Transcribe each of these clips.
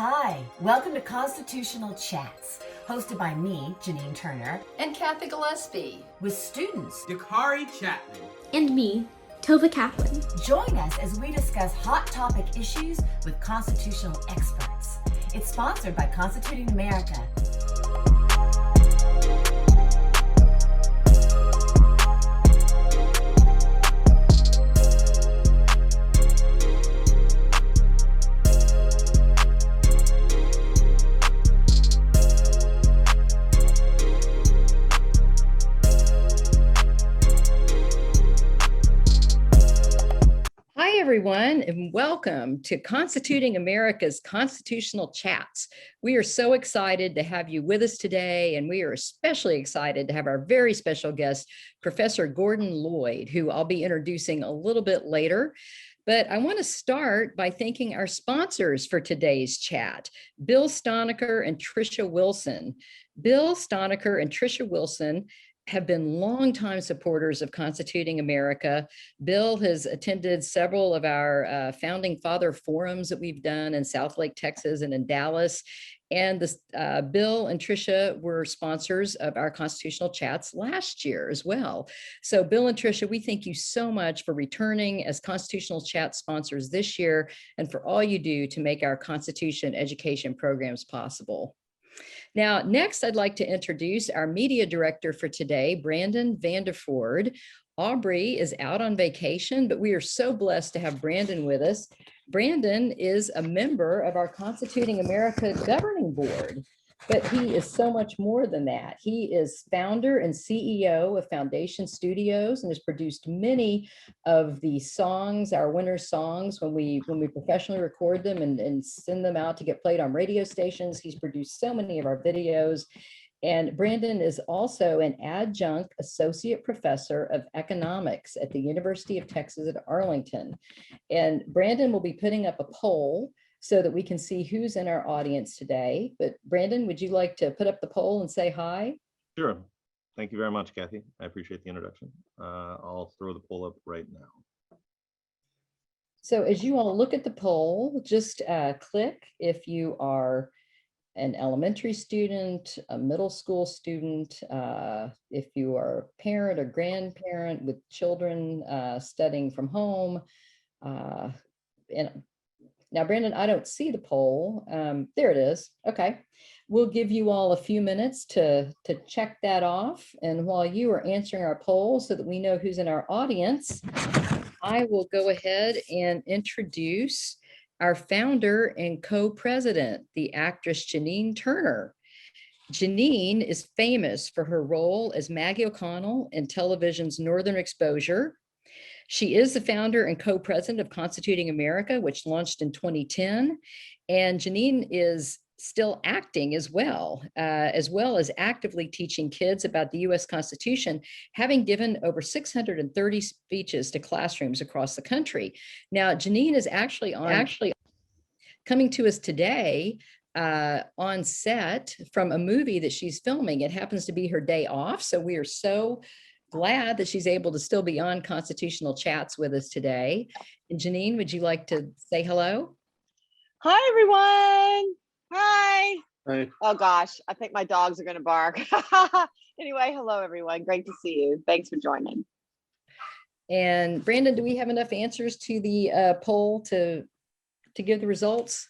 Hi, welcome to Constitutional Chats, hosted by me, Janine Turner, and Kathy Gillespie, with students Dakari Chapman and me, Tova Kaplan. Join us as we discuss hot topic issues with constitutional experts. It's sponsored by Constituting America. Hi, everyone, and welcome to Constituting America's Constitutional Chats. We are so excited to have you with us today, and we are especially excited to have our very special guest, Professor Gordon Lloyd, who I'll be introducing a little bit later. But I want to start by thanking our sponsors for today's chat, Bill Stonecker and Tricia Wilson. Bill Stonecker and Tricia Wilson have been longtime supporters of Constituting America. Bill has attended several of our founding father forums that we've done in Southlake, Texas, and in Dallas. And Bill and Tricia were sponsors of our Constitutional Chats last year as well. So Bill and Tricia, we thank you so much for returning as Constitutional Chat sponsors this year and for all you do to make our Constitution education programs possible. Now, next, I'd like to introduce our media director for today, Brandon Vanderford. Aubrey is out on vacation, but we are so blessed to have Brandon with us. Brandon is a member of our Constituting America Governing Board, but he is so much more than that. He is founder and CEO of Foundation Studios and has produced many of the songs, our winter songs, when we professionally record them and send them out to get played on radio stations. He's produced so many of our videos. And Brandon is also an adjunct associate professor of economics at the University of Texas at Arlington. And Brandon will be putting up a poll so that we can see who's in our audience today. But Brandon, would you like to put up the poll and say hi? Sure. Thank you very much, Kathy. I appreciate the introduction. I'll throw the poll up right now. So as you all look at the poll, just click if you are an elementary student, a middle school student, if you are a parent or grandparent with children studying from home. And now, Brandon, I don't see the poll. There it is. Okay. We'll give you all a few minutes to check that off. And while you are answering our poll so that we know who's in our audience, I will go ahead and introduce our founder and co-president, the actress Janine Turner. Janine is famous for her role as Maggie O'Connell in television's Northern Exposure. She is the founder and co-president of Constituting America, which launched in 2010. And Janine is still acting as well as actively teaching kids about the U.S. Constitution, having given over 630 speeches to classrooms across the country. Now, Janine is actually coming to us today on set from a movie that she's filming. It happens to be her day off, so we are so glad that she's able to still be on Constitutional Chats with us today. And Janine, would you like to say hello? Hi, everyone. Hi. Hi. Oh, gosh. I think my dogs are going to bark. Anyway, hello, everyone. Great to see you. Thanks for joining. And Brandon, do we have enough answers to the poll to give the results?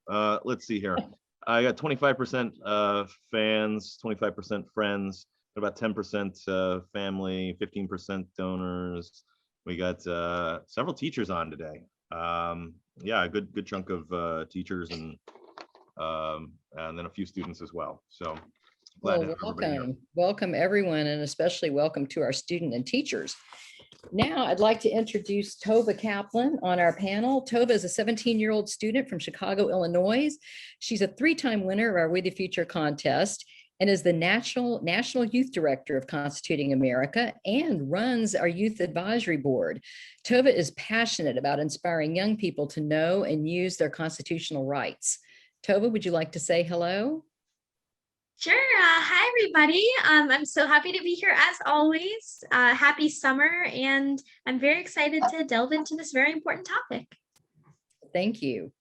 Let's see here. I got 25% fans, 25% friends, about 10% family, 15% donors. We got several teachers on today. Yeah, a good chunk of teachers and then a few students as well. So glad to have everybody here. Welcome everyone, and especially welcome to our student and teachers. Now I'd like to introduce Tova Kaplan on our panel. Tova is a 17-year-old student from Chicago, Illinois. She's a 3-time winner of our We the Future contest and is the National Youth Director of Constituting America and runs our Youth Advisory Board. Tova is passionate about inspiring young people to know and use their constitutional rights. Tova, would you like to say hello? Sure. Hi, everybody. I'm so happy to be here as always. Happy summer, and I'm very excited to delve into this very important topic. Thank you.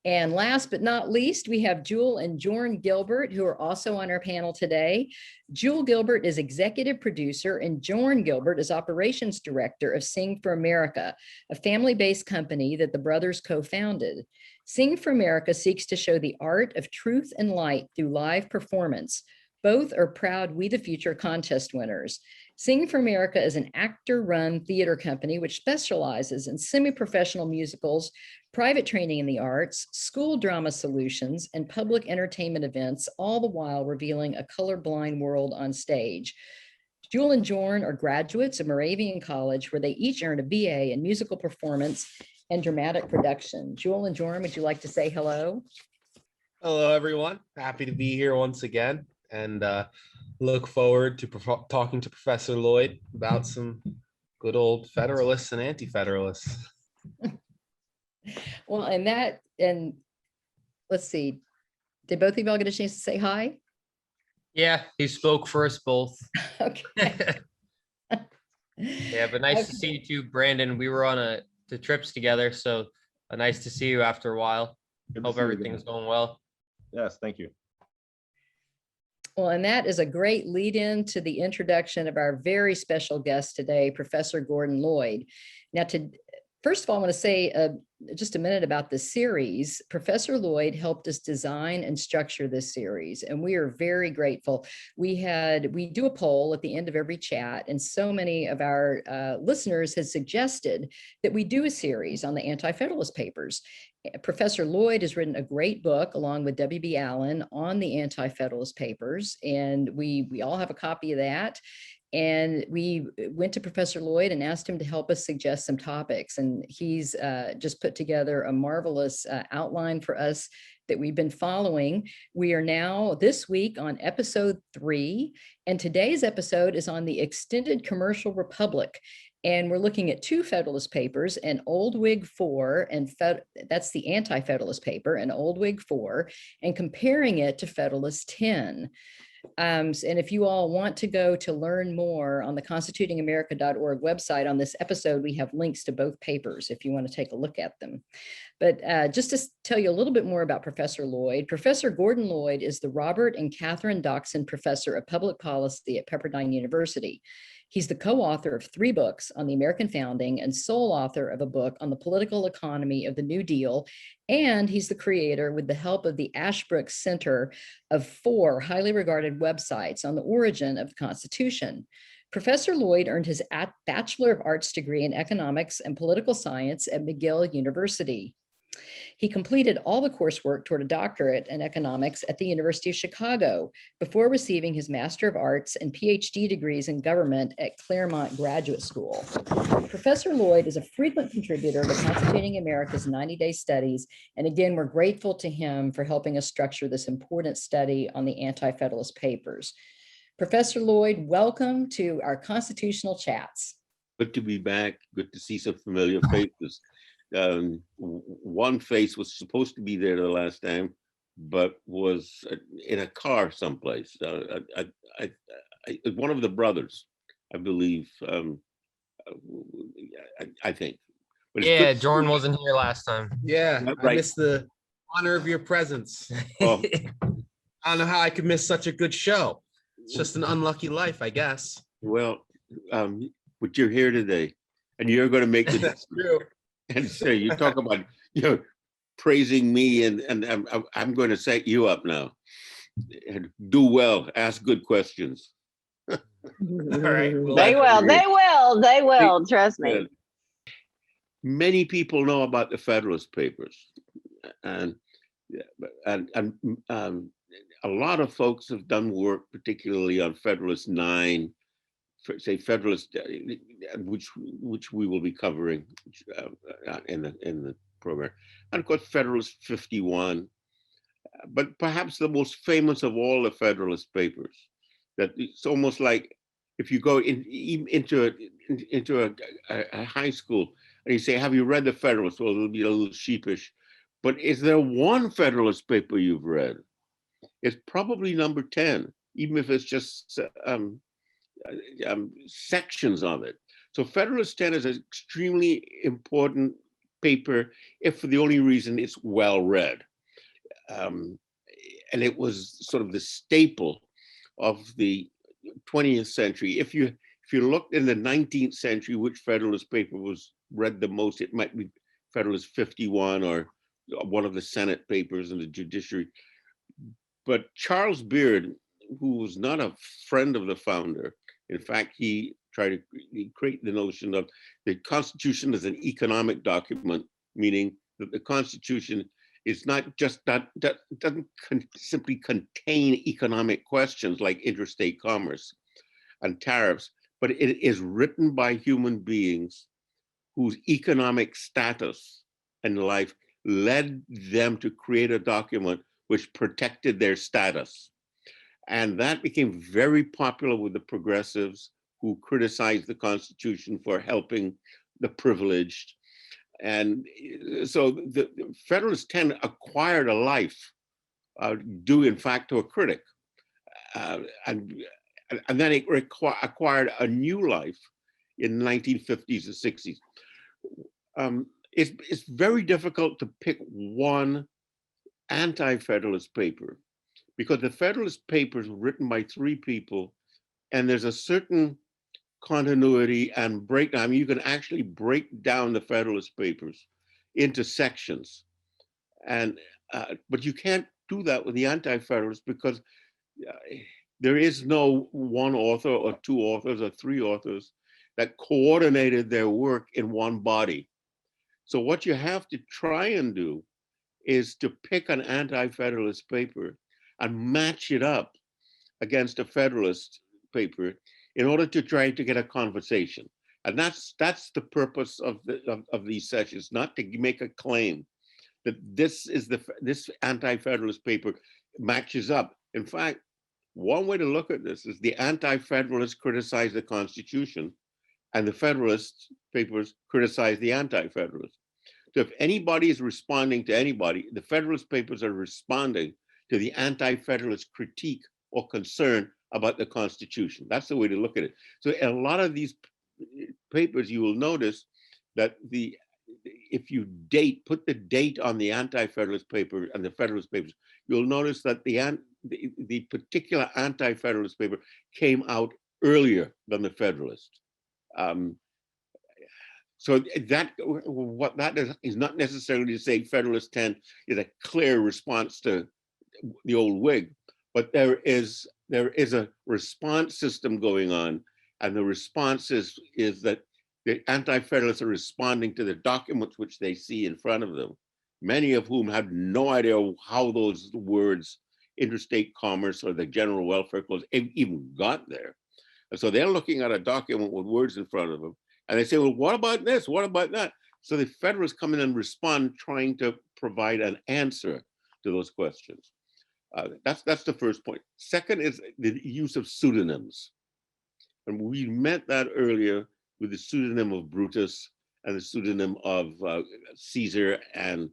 And last but not least, we have Jewel and Jorn Gilbert, who are also on our panel today. Jewel Gilbert is executive producer, and Jorn Gilbert is operations director of Sing for America, a family-based company that the brothers co-founded. Sing for America seeks to show the art of truth and light through live performance. Both are proud We the Future contest winners. Sing for America is an actor-run theater company which specializes in semi-professional musicals, private training in the arts, school drama solutions, and public entertainment events, all the while revealing a colorblind world on stage. Jewel and Jorn are graduates of Moravian College, where they each earned a BA in musical performance and dramatic production. Jewel and Jorn, would you like to say hello? Hello, everyone. Happy to be here once again, and look forward to talking to Professor Lloyd about some good old Federalists and Anti-Federalists. Well, and let's see, did both of y'all get a chance to say hi? Yeah, he spoke for us both. Okay. Yeah, but nice to see you too, Brandon. We were on the trips together, so nice to see you after a while. Good to Hope see you everything's again. going well. Yes, thank you. Well, and that is a great lead in to the introduction of our very special guest today, Professor Gordon Lloyd. Now, first of all, I want to say just a minute about the series. Professor Lloyd helped us design and structure this series, and we are very grateful. We do a poll at the end of every chat, and so many of our listeners had suggested that we do a series on the Anti-Federalist Papers. Professor Lloyd has written a great book along with W.B. Allen on the Anti-Federalist Papers, and we all have a copy of that. And we went to Professor Lloyd and asked him to help us suggest some topics. And he's just put together a marvelous outline for us that we've been following. We are now this week on episode 3, and today's episode is on the extended commercial republic. And we're looking at 2 Federalist papers, an Old Whig 4, and that's the Anti-Federalist paper, an Old Whig 4, and comparing it to Federalist 10. And if you all want to go to learn more on the constitutingamerica.org website on this episode, we have links to both papers if you want to take a look at them. But just to tell you a little bit more about Professor Lloyd, Professor Gordon Lloyd is the Robert and Catherine Doxson Professor of Public Policy at Pepperdine University. He's the co-author of 3 books on the American founding and sole author of a book on the political economy of the New Deal. And he's the creator, with the help of the Ashbrook Center, of 4 highly regarded websites on the origin of the Constitution. Professor Lloyd earned his Bachelor of Arts degree in economics and political science at McGill University. He completed all the coursework toward a doctorate in economics at the University of Chicago before receiving his Master of Arts and PhD degrees in government at Claremont Graduate School. Professor Lloyd is a frequent contributor to Constituting America's 90-day studies, and again, we're grateful to him for helping us structure this important study on the Anti-Federalist Papers. Professor Lloyd, welcome to our Constitutional Chats. Good to be back. Good to see some familiar faces. One face was supposed to be there the last time, but was in a car someplace. One of the brothers, I believe. I think. But Yeah, Jordan wasn't here last time. Yeah, Right. I missed the honor of your presence. Oh, I don't know how I could miss such a good show. It's just an unlucky life, I guess. well, but you're here today, and you're going to make the That's true. and say you talk about praising me, and I'm going to set you up now. And do well, ask good questions. All right. well, They will, trust me. Yeah. Many people know about the Federalist Papers, and a lot of folks have done work, particularly on Federalist 9, say Federalist, which we will be covering in the program, and of course Federalist 51. But perhaps the most famous of all the Federalist Papers, that it's almost like if you go into a high school and you say, "Have you read the Federalist?" Well, it'll be a little sheepish. But is there one Federalist paper you've read? It's probably number 10, even if it's just sections of it. So Federalist 10 is an extremely important paper if for the only reason it's well read. And it was sort of the staple of the 20th century. If you looked in the 19th century, which Federalist paper was read the most, it might be Federalist 51 or one of the Senate papers in the judiciary. But Charles Beard, who was not a friend of the founder, in fact, he tried to create the notion of the Constitution as an economic document, meaning that the Constitution is not just that doesn't simply contain economic questions like interstate commerce and tariffs, but it is written by human beings whose economic status in life led them to create a document which protected their status. And that became very popular with the progressives who criticized the Constitution for helping the privileged. And so the Federalist 10 acquired a life due in fact to a critic. And then it acquired a new life in the 1950s and 60s. It's very difficult to pick one anti-Federalist paper because the Federalist Papers were written by three people and there's a certain continuity and breakdown. I mean, you can actually break down the Federalist Papers into sections, and but you can't do that with the Anti-Federalists because there is no one author or two authors or three authors that coordinated their work in one body. So what you have to try and do is to pick an Anti-Federalist paper and match it up against a Federalist paper in order to try to get a conversation. And that's the purpose of these sessions, not to make a claim that this Anti-Federalist paper matches up. In fact, one way to look at this is the Anti-Federalists criticize the Constitution and the Federalist papers criticize the Anti-Federalists. So if anybody is responding to anybody, the Federalist papers are responding to the Anti-Federalist critique or concern about the Constitution. That's the way to look at it. So in a lot of these papers, you will notice that if you put the date on the Anti-Federalist paper and the Federalist papers, you'll notice that the particular Anti-Federalist paper came out earlier than the Federalist. So what that is not necessarily to say Federalist 10 is a clear response to the old Whig, but there is a response system going on, and the response is that the Anti-Federalists are responding to the documents which they see in front of them, many of whom have no idea how those words, interstate commerce or the general welfare clause, even got there. And so they're looking at a document with words in front of them, and they say, well, what about this? What about that? So the Federalists come in and respond, trying to provide an answer to those questions. That's the first point. Second is the use of pseudonyms. And we met that earlier with the pseudonym of Brutus and the pseudonym of Caesar and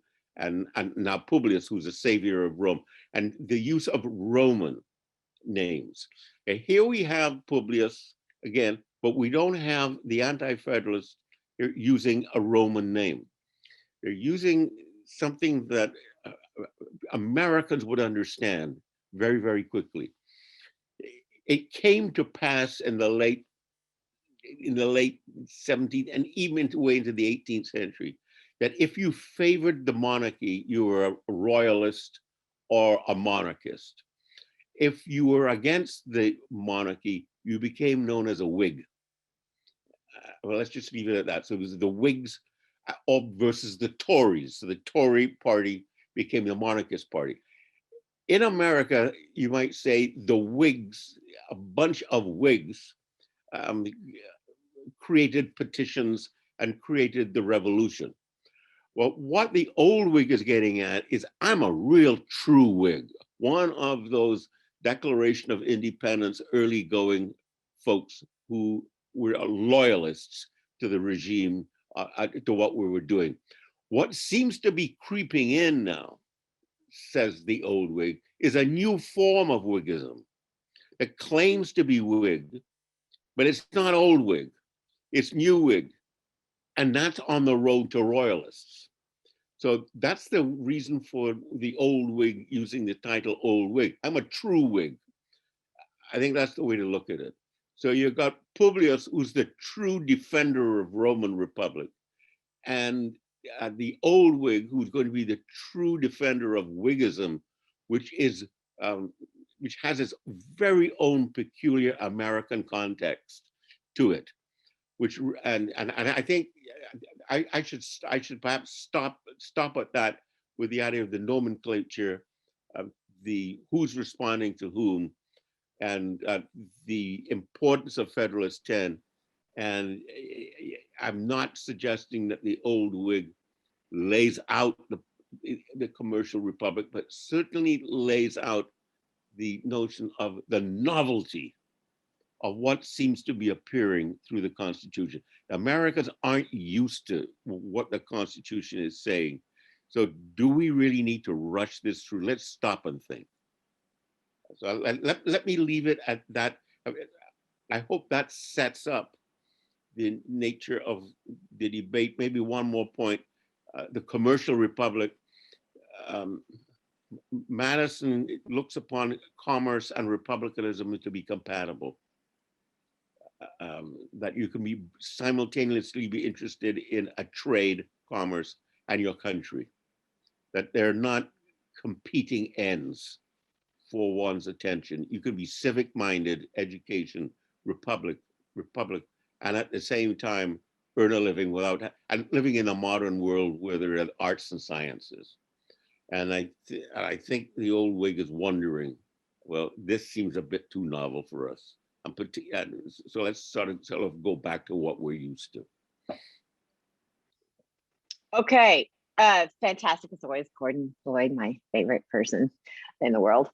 now Publius, who's a savior of Rome, and the use of Roman names. And here we have Publius again, but we don't have the Anti-Federalists using a Roman name. They're using something that Americans would understand very, very quickly. It came to pass in the late 17th and even way into the 18th century that if you favored the monarchy, you were a royalist or a monarchist. If you were against the monarchy, you became known as a Whig. Well, let's just leave it at that. So it was the Whigs versus the Tories. So the Tory party became the monarchist party. In America, you might say the Whigs, a bunch of Whigs, created petitions and created the revolution. Well, what the old Whig is getting at is, I'm a real true Whig, one of those Declaration of Independence early going folks who were loyalists to the regime, to what we were doing. What seems to be creeping in now, says the old Whig, is a new form of Whiggism that claims to be Whig, but it's not old Whig, it's new Whig. And that's on the road to royalists. So that's the reason for the old Whig using the title old Whig. I'm a true Whig. I think that's the way to look at it. So you've got Publius, who's the true defender of Roman Republic, and the old Whig, who's going to be the true defender of Whiggism, which is which has its very own peculiar American context to it. Which and I think I should perhaps stop at that with the idea of the nomenclature of the who's responding to whom, and the importance of Federalist 10. And I'm not suggesting that the old Whig lays out the commercial republic, but certainly lays out the notion of the novelty of what seems to be appearing through the Constitution. Americans aren't used to what the Constitution is saying. So do we really need to rush this through? Let's stop and think. So let me leave it at that. I hope that sets up the nature of the debate. Maybe one more point, the commercial republic. Madison looks upon commerce and republicanism to be compatible. That you can be simultaneously be interested in a trade, commerce, and your country. That they're not competing ends for one's attention. You can be civic-minded, education, republic, and at the same time earn a living without and living in a modern world where there are arts and sciences. And I think the old Whig is wondering, well, this seems a bit too novel for us. So let's sort of go back to what we're used to. Okay, fantastic as always, Gordon Lloyd, my favorite person in the world.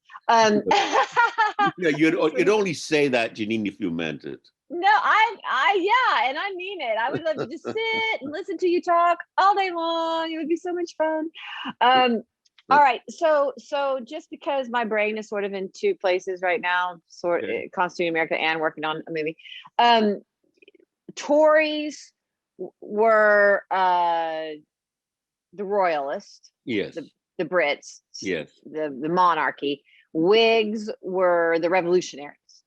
You'd only say that, Janine, if you meant it. No, yeah, and I mean it. I would love to just sit and listen to you talk all day long. It would be so much fun. All right, so just because my brain is sort of in two places right now, Constituting America and working on a movie. Tories were the royalists, yes, the Brits, yes, the monarchy. Whigs were the revolutionaries,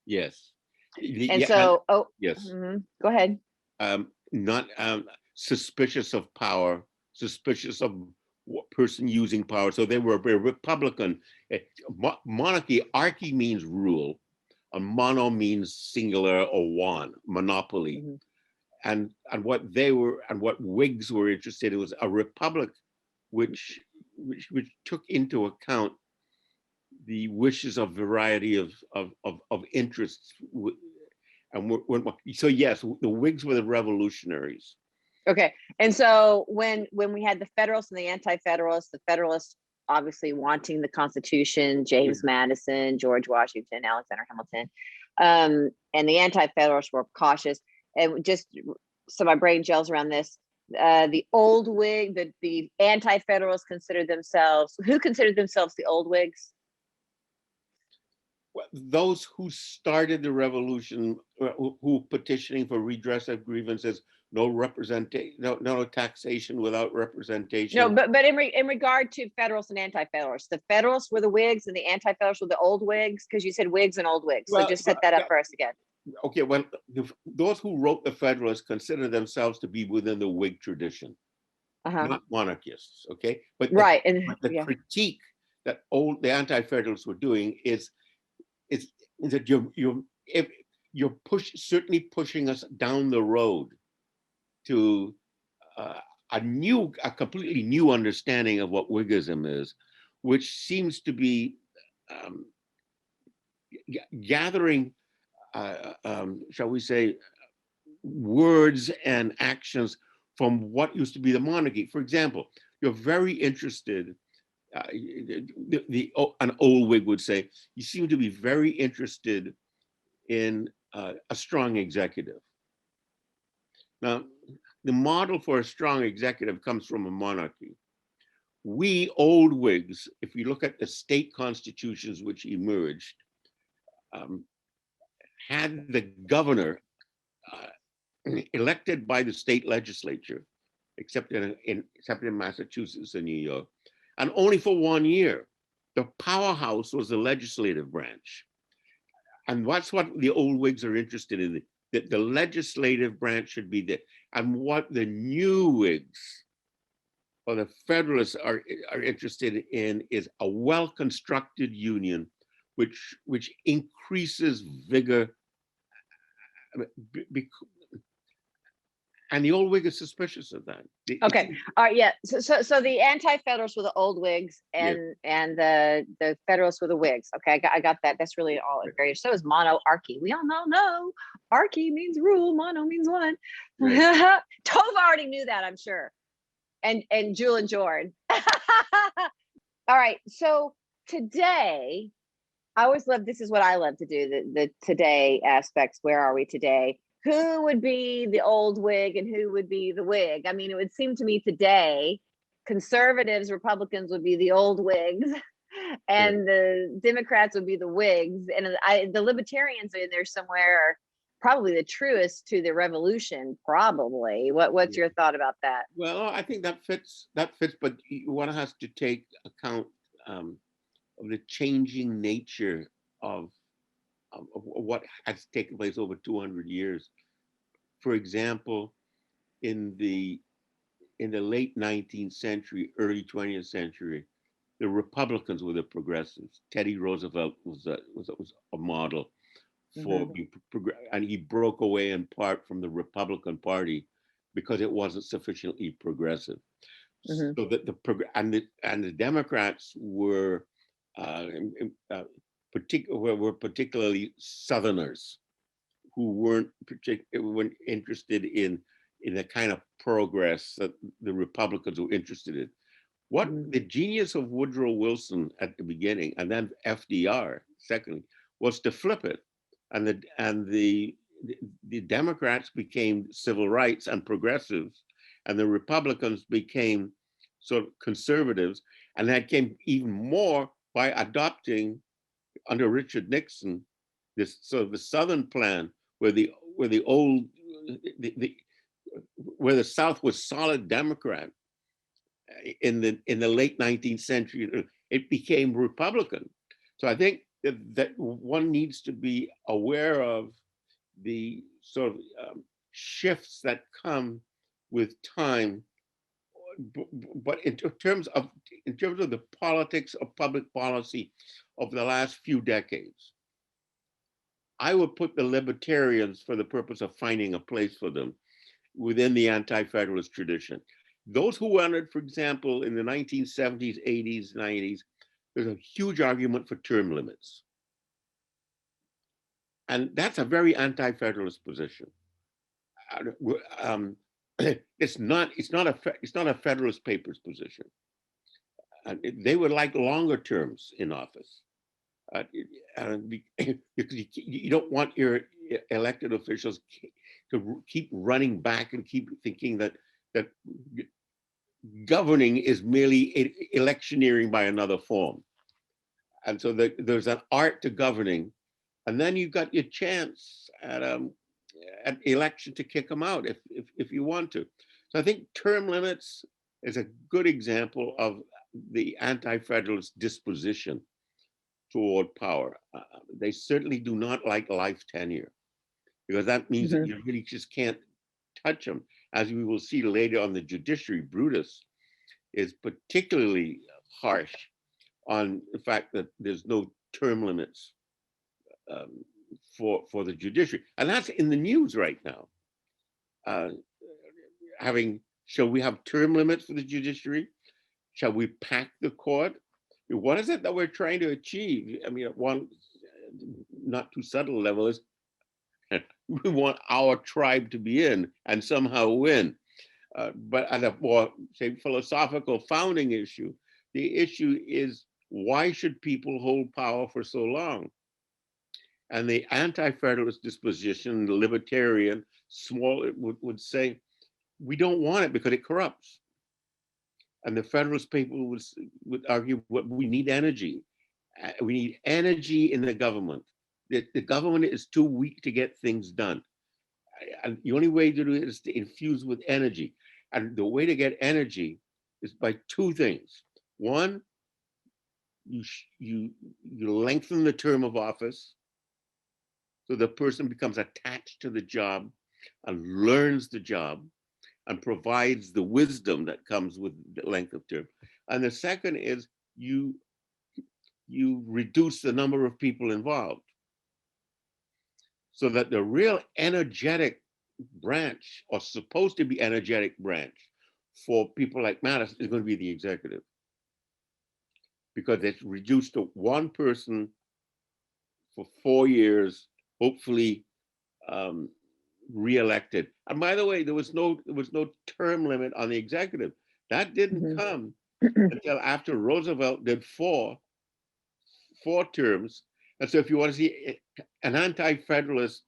yes. And yes, go ahead. Not suspicious of power, suspicious of person using power. So they were a Republican. Monarchy, archy means rule, and mono means singular or one, monopoly. And what they were, and what Whigs were interested in was a republic which took into account the wishes of variety of interests. And so yes, the Whigs were the revolutionaries. Okay, and so when we had the Federalists and the Anti-Federalists, the Federalists obviously wanting the Constitution, James Madison, George Washington, Alexander Hamilton, and the Anti-Federalists were cautious. And just so my brain gels around this, the old Whig, the Anti-Federalists considered themselves, who considered themselves the old Whigs? Well, those who started the revolution, who petitioning for redress of grievances, no representation, no taxation without representation. No, but in regard to Federalists and Anti-Federalists, the Federalists were the Whigs and the Anti-Federalists were the old Whigs, because you said Whigs and old Whigs. So just set that up for us again. Okay, well, those who wrote the Federalists consider themselves to be within the Whig tradition, not monarchists. Okay, but the critique that the Anti-Federalists were doing is that you're certainly pushing us down the road to a completely new understanding of what Whiggism is, which seems to be gathering, shall we say, words and actions from what used to be the monarchy. For example, you're very interested, an old Whig would say, you seem to be very interested in a strong executive. Now, the model for a strong executive comes from a monarchy. We old Whigs, if you look at the state constitutions which emerged, had the governor elected by the state legislature, except in Massachusetts and New York, and only for 1 year. The powerhouse was the legislative branch. And that's what the old Whigs are interested in, that the legislative branch should be there. And what the new Whigs or the Federalists are interested in is a well-constructed union which increases vigor. And the old Whig is suspicious of that. Okay. All right. Yeah. So the anti-federalists were the old Whigs, and the Federalists were the Whigs. Okay, I got that. That's really all great. So is monoarchy. We all know, no, archy means rule, mono means one. Right. Tove already knew that, I'm sure. And Jewel and Jordan. All right. So today, I always love. This is what I love to do. The today aspects. Where are we today? Who would be the old Whig and who would be the Whig? I mean, it would seem to me today, conservatives, Republicans would be the old Whigs, and the Democrats would be the Whigs, and the Libertarians are in there somewhere, are probably the truest to the revolution. Probably. What's your thought about that? Well, I think that fits. But one has to take account of the changing nature of what has taken place over 200 years. For example, in the late 19th century, early 20th century, the Republicans were the progressives. Teddy Roosevelt was a model for and he broke away in part from the Republican Party because it wasn't sufficiently progressive. So that the Democrats were particularly Southerners who weren't interested in the kind of progress that the Republicans were interested in. What the genius of Woodrow Wilson at the beginning, and then FDR secondly, was to flip it, and the Democrats became civil rights and progressives, and the Republicans became sort of conservatives, and that came even more by adopting, under Richard Nixon, this sort of the Southern plan, where the South was solid Democrat. In the late 19th century, it became Republican. So I think that one needs to be aware of the sort of shifts that come with time. But in terms of the politics of public policy of the last few decades, I would put the libertarians, for the purpose of finding a place for them, within the anti-federalist tradition. Those who entered, for example, in the 1970s, 80s, 90s, there's a huge argument for term limits. And that's a very anti-federalist position. It's not a Federalist Papers position. They would like longer terms in office. Because you don't want your elected officials to keep running back and keep thinking that governing is merely electioneering by another form. And so there's an art to governing, and then you've got your chance at election to kick them out if you want to. So I think term limits is a good example of the anti-federalist disposition toward power. They certainly do not like life tenure, because that means that you really just can't touch them. As we will see later on, the judiciary, Brutus is particularly harsh on the fact that there's no term limits for the judiciary. And that's in the news right now. Shall we have term limits for the judiciary? Shall we pack the court? What is it that we're trying to achieve? I mean, at one not too subtle level is we want our tribe to be in and somehow win. But at a more, say, philosophical founding issue, the issue is, why should people hold power for so long? And the anti-federalist disposition, the libertarian, would say, we don't want it because it corrupts. And the Federalist people would argue, we need energy. We need energy in the government. The government is too weak to get things done. and the only way to do it is to infuse with energy. And the way to get energy is by two things. One, you lengthen the term of office so the person becomes attached to the job and learns the job and provides the wisdom that comes with the length of term. And the second is you reduce the number of people involved so that the real energetic branch, or supposed to be energetic branch, for people like Madison is going to be the executive, because it's reduced to one person for 4 years, hopefully re-elected. And by the way, there was no term limit on the executive. That didn't come until after Roosevelt did four terms. And so if you want to see an anti-federalist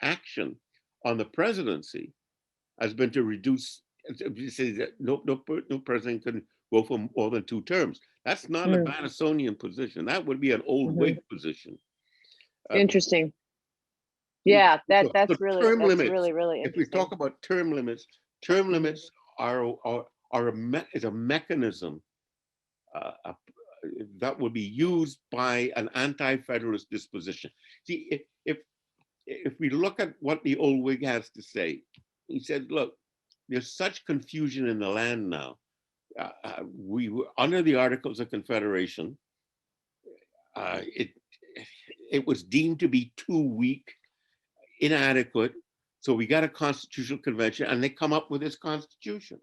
action on the presidency, has been to reduce, say that no president can go for more than 2 terms. That's not a Madisonian position. That would be an old Whig position. Interesting. Yeah, that's really limits, really if we interesting. talk about term limits is a mechanism that would be used by an anti-federalist disposition. See, if we look at what the old Whig has to say, he said, look, there's such confusion in the land now. We were under the Articles of Confederation. It was deemed to be too weak, inadequate. So we got a constitutional convention and they come up with this constitution.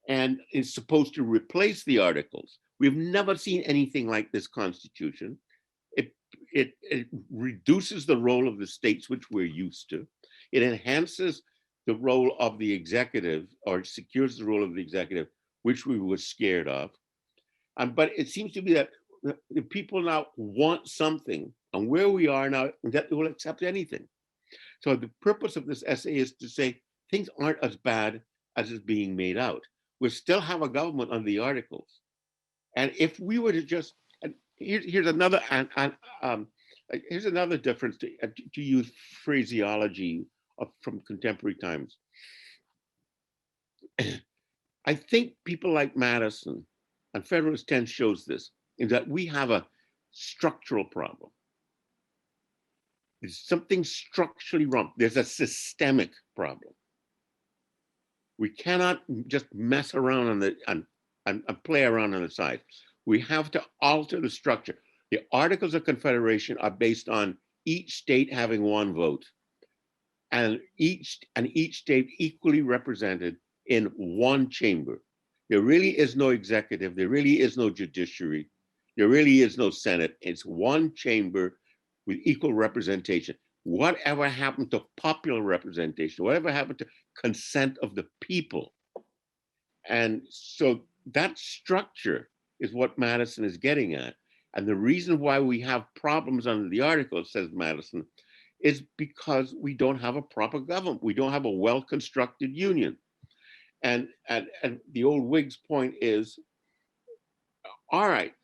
And it's supposed to replace the Articles. We've never seen anything like this constitution. It reduces the role of the states, which we're used to. It enhances the role of the executive, or secures the role of the executive, which we were scared of. But it seems to be that the people now want something, and where we are now, that they will accept anything. So the purpose of this essay is to say things aren't as bad as is being made out. We still have a government under the Articles. And if we were to just, and here's another difference to use phraseology from contemporary times. I think people like Madison, and Federalist-10 shows this, is that we have a structural problem. There's something structurally wrong. There's a systemic problem. We cannot just mess around and play around on the side. We have to alter the structure. The Articles of Confederation are based on each state having 1 vote, and each state equally represented in 1 chamber. There really is no executive. There really is no judiciary. There really is no Senate. It's 1 chamber with equal representation. Whatever happened to popular representation? Whatever happened to consent of the people? And so that structure is what Madison is getting at. And the reason why we have problems under the Articles, says Madison, is because we don't have a proper government. We don't have a well-constructed union. And the old Whigs' point is, all right,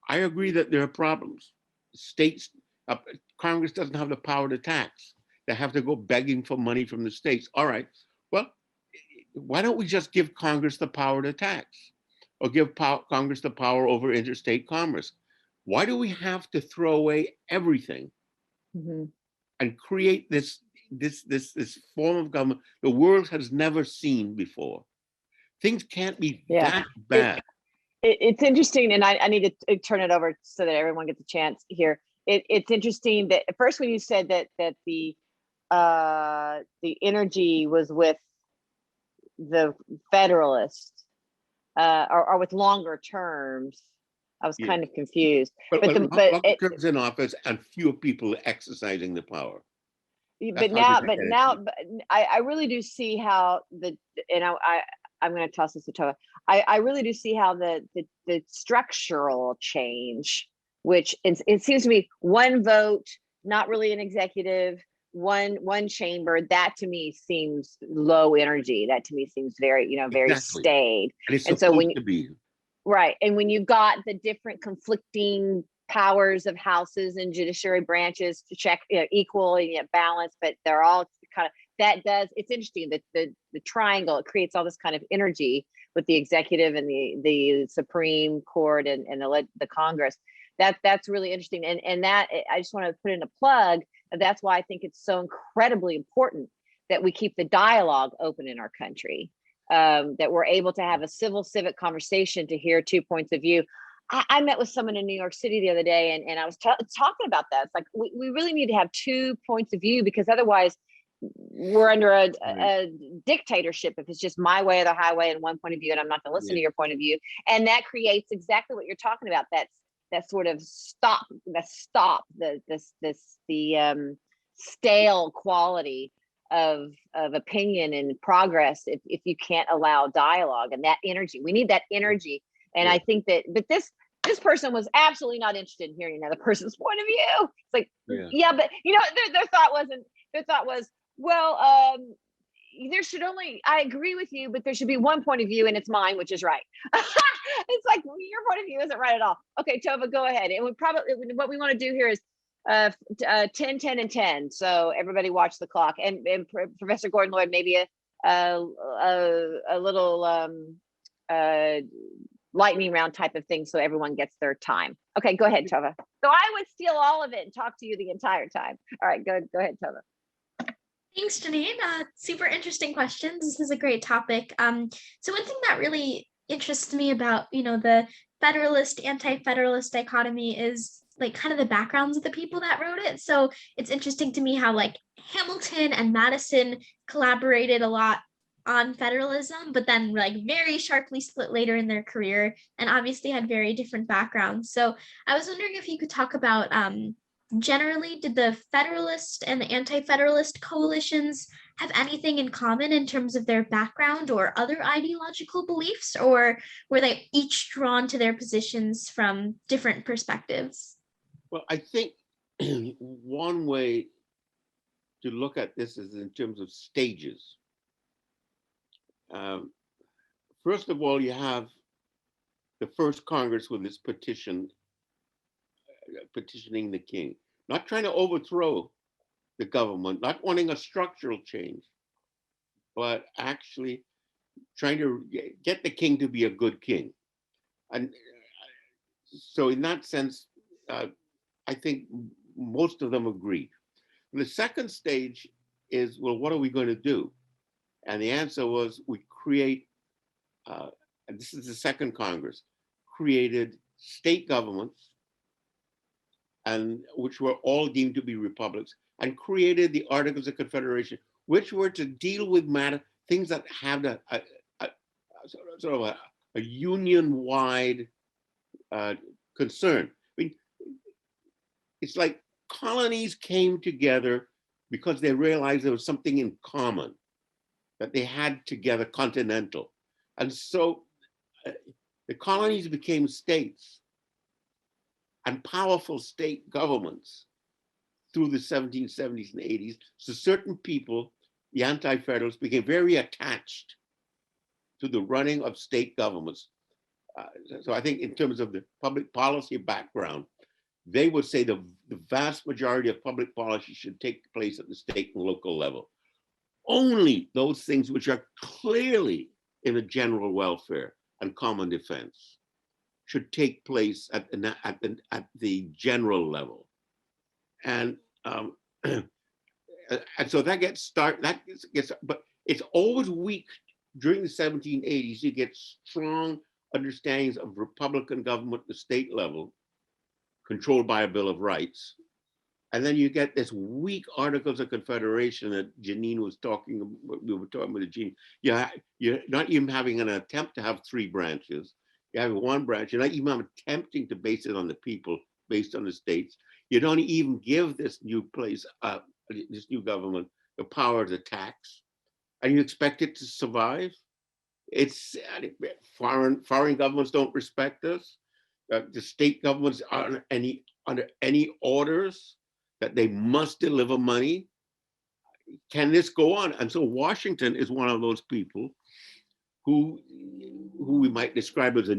I agree that there are problems. States, Congress doesn't have the power to tax. They have to go begging for money from the states. All right, well, why don't we just give Congress the power to tax, or give Congress the power over interstate commerce? Why do we have to throw away everything and create this form of government the world has never seen before? Things can't be that bad. It's interesting, and I need to turn it over so that everyone gets a chance here. It's interesting that at first when you said that the energy was with the Federalists or with longer terms, I was kind of confused. But longer terms in office and fewer people exercising the power. But now, I really do see how I'm going to toss this to Tova. I really do see how the structural change, which it seems to me 1 vote, not really an executive, one chamber, that to me seems low energy. That to me seems very, very staid. And it's supposed to be. Right. And when you've got the different conflicting powers of houses and judiciary branches to check, equal and yet balance, but they're all kind of, it's interesting that the triangle, it creates all this kind of energy with the executive and the Supreme Court and the Congress. That's really interesting. And that, I just want to put in a plug. That's why I think it's so incredibly important that we keep the dialogue open in our country, that we're able to have a civic conversation to hear two points of view. I met with someone in New York City the other day, and I was talking about that. It's like, we really need to have 2 points of view, because otherwise we're under a dictatorship if it's just my way or the highway and one point of view, and I'm not going to listen to your point of view. And that creates exactly what you're talking about. That sort of the stale quality of opinion and progress if you can't allow dialogue and that energy. We need that energy. And I think but this person was absolutely not interested in hearing another person's point of view. It's like, but their thought was, well, there should only, I agree with you, but there should be one point of view, and it's mine, which is right. It's like, well, your point of view isn't right at all. Okay, Tova, go ahead. And what we want to do here is 10, 10, and 10. So everybody watch the clock. And Professor Gordon Lloyd, maybe a little lightning round type of thing, so everyone gets their time. Okay, go ahead, Tova. So I would steal all of it and talk to you the entire time. All right, go ahead, Tova. Thanks, Janine. Super interesting questions. This is a great topic. So one thing that really interests me about, the Federalist, anti-Federalist dichotomy is like kind of the backgrounds of the people that wrote it. So it's interesting to me how like Hamilton and Madison collaborated a lot on federalism, but then like very sharply split later in their career, and obviously had very different backgrounds. So I was wondering if you could talk about generally, did the Federalist and the Anti-Federalist coalitions have anything in common in terms of their background or other ideological beliefs, or were they each drawn to their positions from different perspectives? Well, I think one way to look at this is in terms of stages. First of all, you have the first Congress with this petitioning the king, not trying to overthrow the government, not wanting a structural change, but actually trying to get the king to be a good king. And so in that sense, I think most of them agree. The second stage is, well, what are we going to do? And the answer was, we create, and this is the second Congress, created state governments, and which were all deemed to be republics, and created the Articles of Confederation, which were to deal with things that had a union-wide concern. I mean, it's like colonies came together because they realized there was something in common that they had together, continental. And so the colonies became states and powerful state governments through the 1770s and 80s. So certain people, the anti-federalists, became very attached to the running of state governments. So I think in terms of the public policy background, they would say the vast majority of public policy should take place at the state and local level. Only those things which are clearly in the general welfare and common defense should take place at the general level. And so that gets started, but it's always weak. During the 1780s, you get strong understandings of Republican government at the state level, controlled by a Bill of Rights. And then you get this weak Articles of Confederation that Janine was talking about. We were talking about Janine. You're not even having an attempt to have 3 branches. You have one branch. You're not even attempting to base it on the people, based on the states. You don't even give this new place, this new government, the power to tax, and you expect it to survive. It's foreign governments don't respect us. The state governments aren't under any orders that they must deliver money. Can this go on? And so Washington is one of those people who we might describe as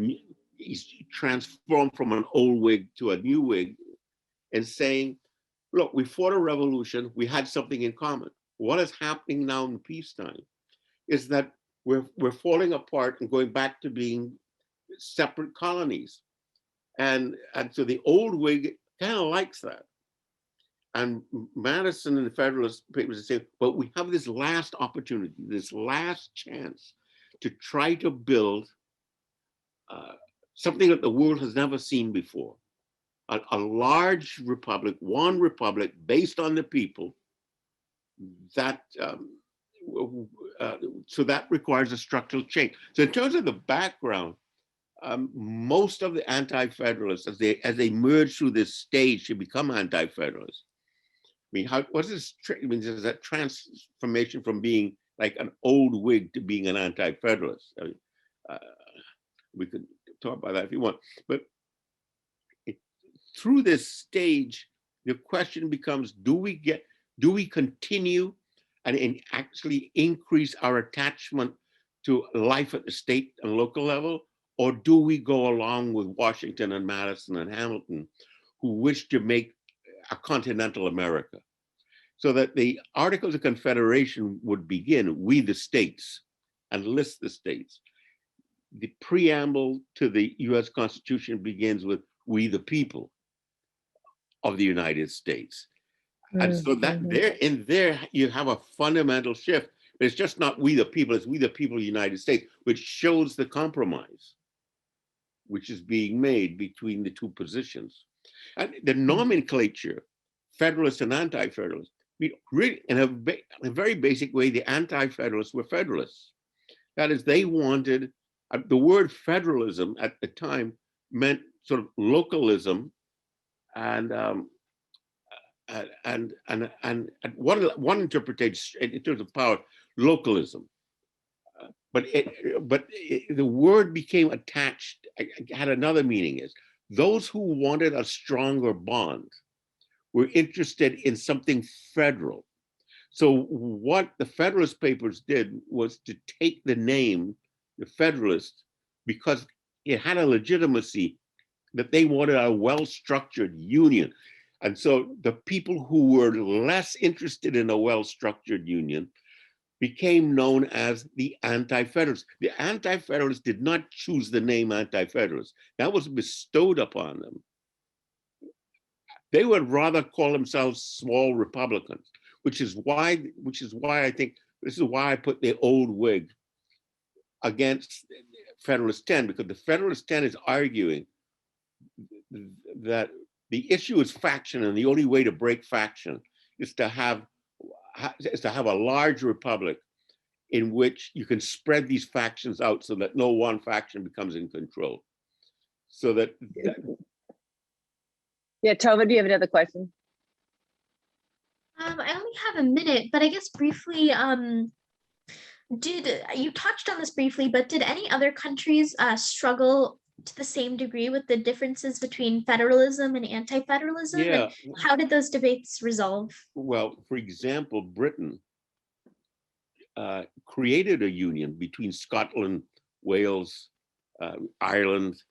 he's transformed from an old Whig to a new Whig, and saying, look, we fought a revolution, we had something in common. What is happening now in peacetime is that we're falling apart and going back to being separate colonies. And so the old Whig kind of likes that. And Madison and the Federalist Papers say, but we have this last opportunity, this last chance to try to build something that the world has never seen before. A large republic, one republic based on the people, that so that requires a structural change. So in terms of the background, most of the anti-federalists, as they merge through this stage to become anti-federalists, I mean, what's this? I mean, there's that transformation from being like an old Whig to being an anti-federalist. I mean, we could talk about that if you want, but through this stage, the question becomes: do we continue and actually increase our attachment to life at the state and local level, or do we go along with Washington and Madison and Hamilton, who wish to make a continental America? So that the Articles of Confederation would begin, we the states, and list the states. The preamble to the US Constitution begins with we the people of the United States. And so that there you have a fundamental shift. But it's just not we the people, it's we the people of the United States, which shows the compromise which is being made between the two positions. And the nomenclature, Federalists and Anti-Federalists, really, in a very basic way, the Anti-Federalists were Federalists. That is, they wanted, the word federalism at the time meant sort of localism, and one interpretation in terms of power, localism. But the word became attached, had another meaning, is those who wanted a stronger bond were interested in something federal. So what the Federalist Papers did was to take the name, the Federalist, because it had a legitimacy that they wanted a well-structured union. And so the people who were less interested in a well-structured union became known as the Anti-Federalists. The Anti-Federalists did not choose the name Anti-Federalists. That was bestowed upon them. They would rather call themselves small Republicans, which is why I think, this is why I put the old Whig against Federalist 10, because the Federalist 10 is arguing that the issue is faction, and the only way to break faction is to have a large republic in which you can spread these factions out so that no one faction becomes in control. So that yeah, Tova, do you have another question? I only have a minute, but I guess briefly, you touched on this briefly, but did any other countries struggle to the same degree with the differences between federalism and anti-federalism? Yeah. And how did those debates resolve? Well, for example, Britain created a union between Scotland, Wales, Ireland,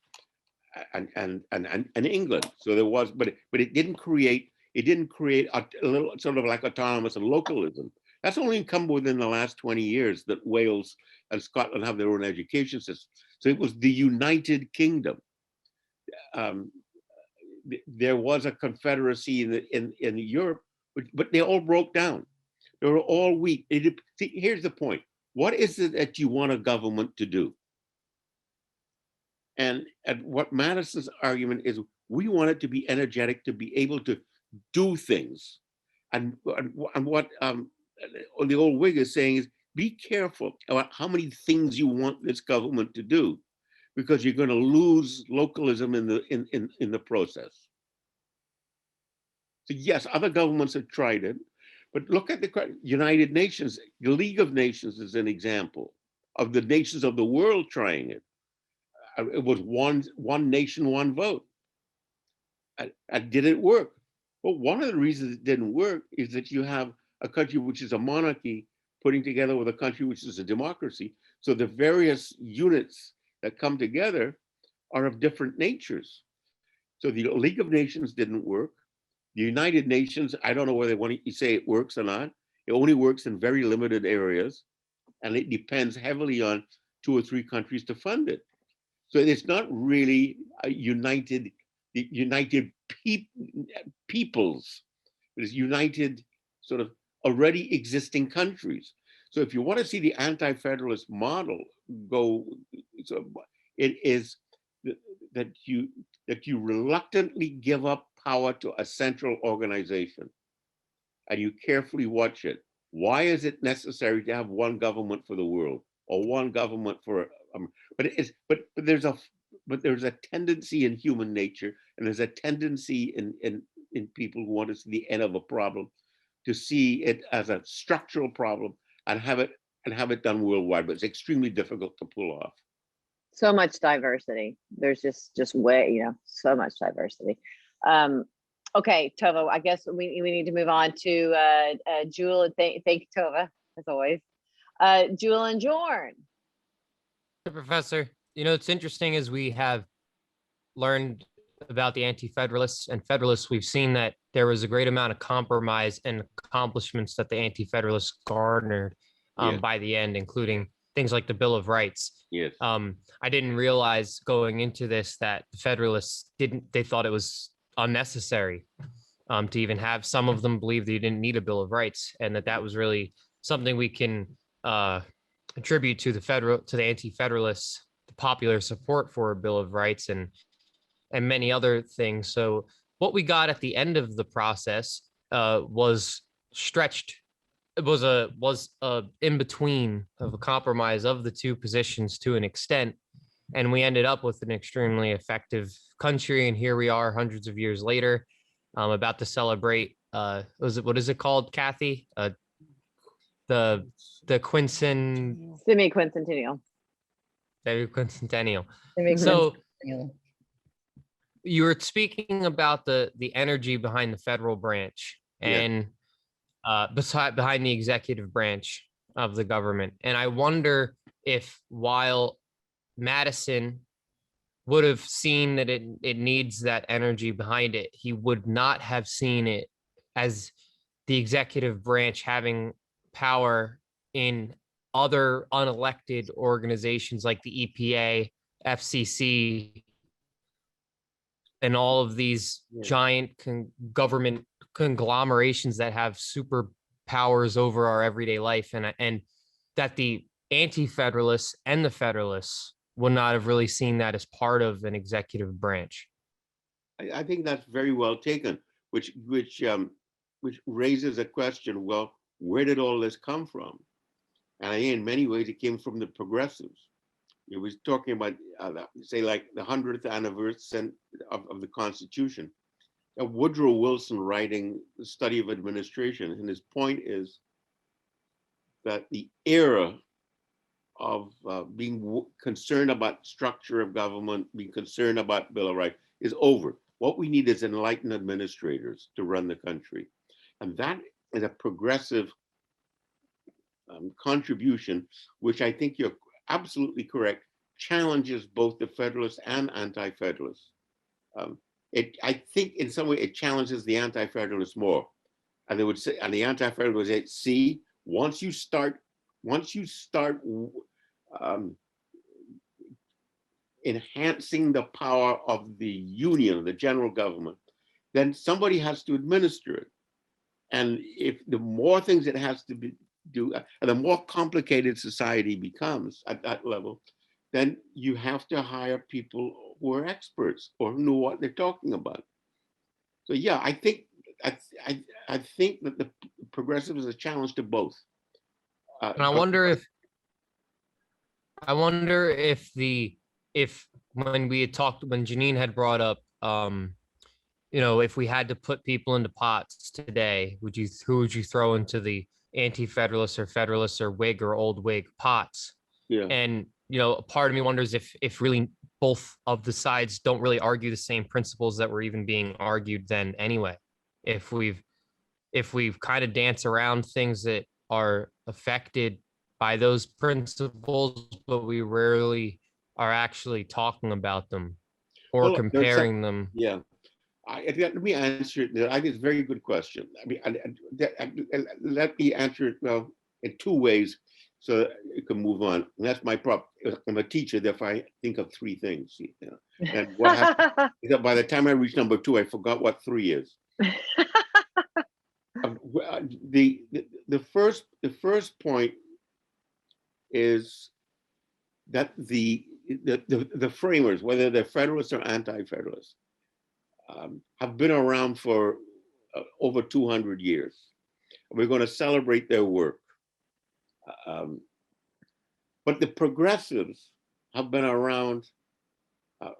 and England. So there was, but it didn't create a little sort of like autonomous and localism. That's only come within the last 20 years that Wales and Scotland have their own education system. So it was the United Kingdom. There was a confederacy in Europe, but they all broke down. They were all weak. See, here's the point. What is it that you want a government to do? And what Madison's argument is, we want it to be energetic, to be able to do things. And what the old Whig is saying is, be careful about how many things you want this government to do, because you're going to lose localism in the process. So yes, other governments have tried it, but look at the United Nations. The League of Nations is an example of the nations of the world trying it. It was one nation, one vote. And did it work? Well, one of the reasons it didn't work is that you have a country which is a monarchy putting together with a country which is a democracy. So the various units that come together are of different natures. So the League of Nations didn't work. The United Nations, I don't know whether they want to say it works or not. It only works in very limited areas, and it depends heavily on 2 or 3 countries to fund it. So it's not really a united peoples. It is united sort of already existing countries. So if you want to see the anti-federalist model go, so it is that you reluctantly give up power to a central organization, and you carefully watch it. Why is it necessary to have one government for the world or one government for? But there's a tendency in human nature, and there's a tendency in people who want to see the end of a problem, to see it as a structural problem and have it done worldwide. But it's extremely difficult to pull off. So much diversity. There's just way, so much diversity. Okay, Tova, I guess we need to move on to Jewel. And thank you, Tova, as always. Jewel and Jorn. Professor, it's interesting as we have learned about the anti-federalists and federalists, we've seen that there was a great amount of compromise and accomplishments that the anti-federalists garnered by the end, including things like the Bill of Rights. Yes. I didn't realize going into this that the Federalists they thought it was unnecessary to even have. Some of them believed that you didn't need a Bill of Rights, and that was really something we can attribute to the Anti-Federalists, the popular support for a Bill of Rights and many other things. So what we got at the end of the process was stretched. It was a in between of a compromise of the two positions to an extent, and we ended up with an extremely effective country. And here we are, hundreds of years later, about to celebrate. What is it called, Kathy? The Semi-quincentennial. Semi-quincentennial. So you were speaking about the energy behind the federal branch and behind the executive branch of the government. And I wonder if while Madison would have seen that it needs that energy behind it, he would not have seen it as the executive branch having power in other unelected organizations like the EPA, FCC, and all of these giant government conglomerations that have superpowers over our everyday life, and that the anti-federalists and the federalists would not have really seen that as part of an executive branch. I think that's very well taken, which raises a question. Well, where did all this come from? And in many ways, it came from the progressives. It was talking about, say, like the 100th anniversary of the Constitution. Woodrow Wilson writing The Study of Administration, and his point is that the era of being concerned about structure of government, being concerned about Bill of Rights is over. What we need is enlightened administrators to run the country. And that is a progressive contribution, which I think you're absolutely correct, challenges both the Federalists and Anti-Federalists. I think in some way it challenges the Anti-Federalists more. And they would say, and the Anti-Federalists would say, see, once you start enhancing the power of the union, the general government, then somebody has to administer it. And if the more things it has to do, and the more complicated society becomes at that level, then you have to hire people who are experts or who know what they're talking about. So yeah, I think that the progressive is a challenge to both. And I wonder if when we had talked, when Janine had brought up, if we had to put people into pots today, who would you throw into the anti-federalists or federalists or Whig or old Whig pots? Yeah. And a part of me wonders if really both of the sides don't really argue the same principles that were even being argued then anyway. If we've kind of danced around things that are affected by those principles, but we rarely are actually talking about them or Well, there's some- comparing them? Yeah. Let me answer it. I think it's a very good question. I mean, let me answer it in two ways so that you can move on. And that's my problem. I'm a teacher, therefore I think of three things. You know? And what happened is that by the time I reached number two, I forgot what three is. The first point is that the framers, whether they're Federalists or Anti-Federalists, have been around for over 200 years. We're going to celebrate their work. But the progressives have been around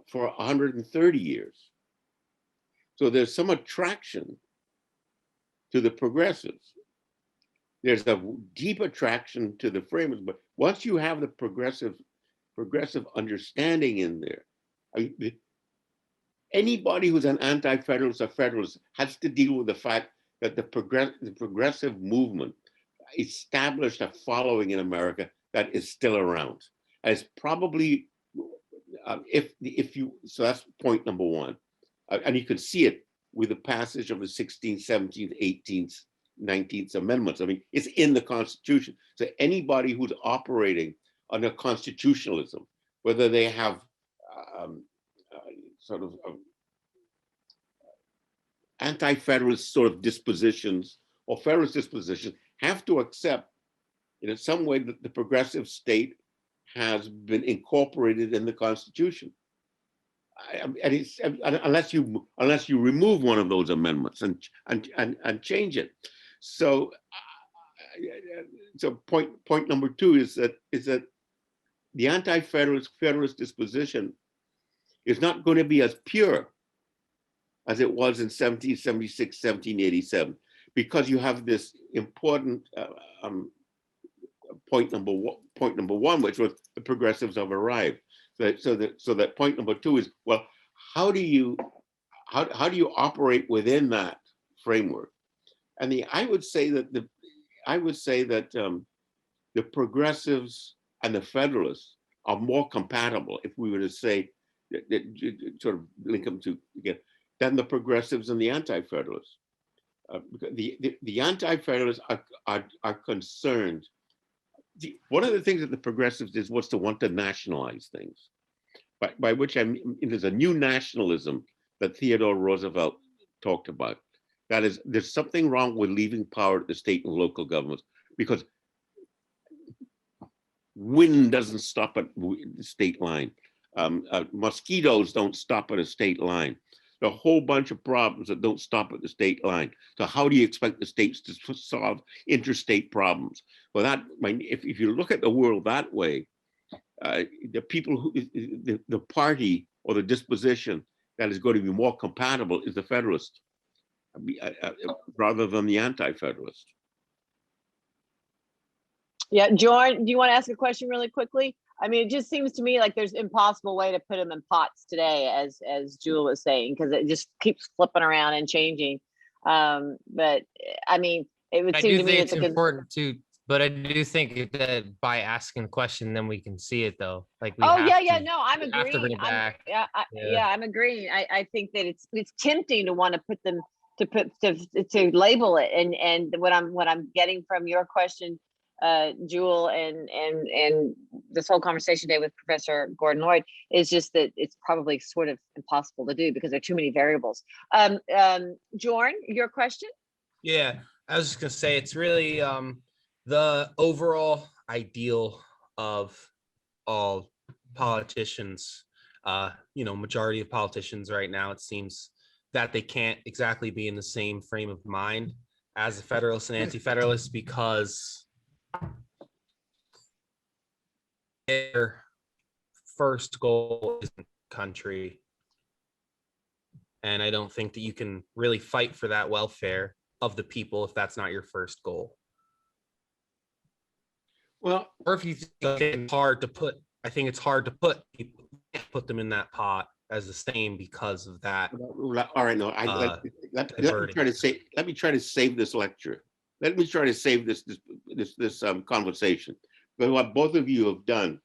for 130 years. So there's some attraction to the progressives. There's a deep attraction to the framers, but once you have the progressive understanding in there, anybody who's an anti-federalist or federalist has to deal with the fact that the progressive movement established a following in America that is still around. And it's probably, so that's point number one. And you can see it with the passage of the 16th, 17th, 18th, 19th Amendments. I mean, it's in the Constitution. So anybody who's operating under constitutionalism, whether they have sort of anti-federalist sort of dispositions or federalist dispositions, have to accept in some way that the progressive state has been incorporated in the Constitution. And it's unless you remove one of those amendments and change it. So point number two is that the anti-federalist disposition is not going to be as pure as it was in 1776, 1787, because you have this important point number one, which was the progressives have arrived. So that point number two is, well, how do you operate within that framework? And I would say that the progressives and the federalists are more compatible, if we were to say sort of link them together, than the progressives and the anti-federalists. The anti-federalists are concerned. One of the things that the progressives was to want to nationalize things, by which I mean there's a new nationalism that Theodore Roosevelt talked about. That is, there's something wrong with leaving power at the state and local governments, because wind doesn't stop at the state line. Mosquitoes don't stop at a state line. There are a whole bunch of problems that don't stop at the state line. So how do you expect the states to solve interstate problems? Well, if you look at the world that way, the people the party or the disposition that is going to be more compatible is the Federalist, rather than the Anti-Federalist. Yeah, Jordan, do you want to ask a question really quickly? I mean, it just seems to me like there's impossible way to put them in pots today, as Jewel was saying, because it just keeps flipping around and changing. But I mean, it would seem to me it's important to, but I do think that by asking the question, then we can see it though. Like we no, I'm have to bring agreeing. it back. I'm agreeing. I think that it's tempting to want to put them to label it, and what I'm getting from your question, Jewel, and this whole conversation today with Professor Gordon Lloyd is just that it's probably sort of impossible to do because there are too many variables. Jordan, your question? Yeah, I was just gonna say it's really the overall ideal of all politicians. Majority of politicians right now, it seems that they can't exactly be in the same frame of mind as the Federalists and Anti-Federalists, because their first goal isn't country. And I don't think that you can really fight for that welfare of the people if that's not your first goal. Well, or if you think it's hard to put, I think it's hard to put people, put them in that pot as the same because of that. All right, no, let me try to save this lecture. Let me try to save this conversation. But what both of you have done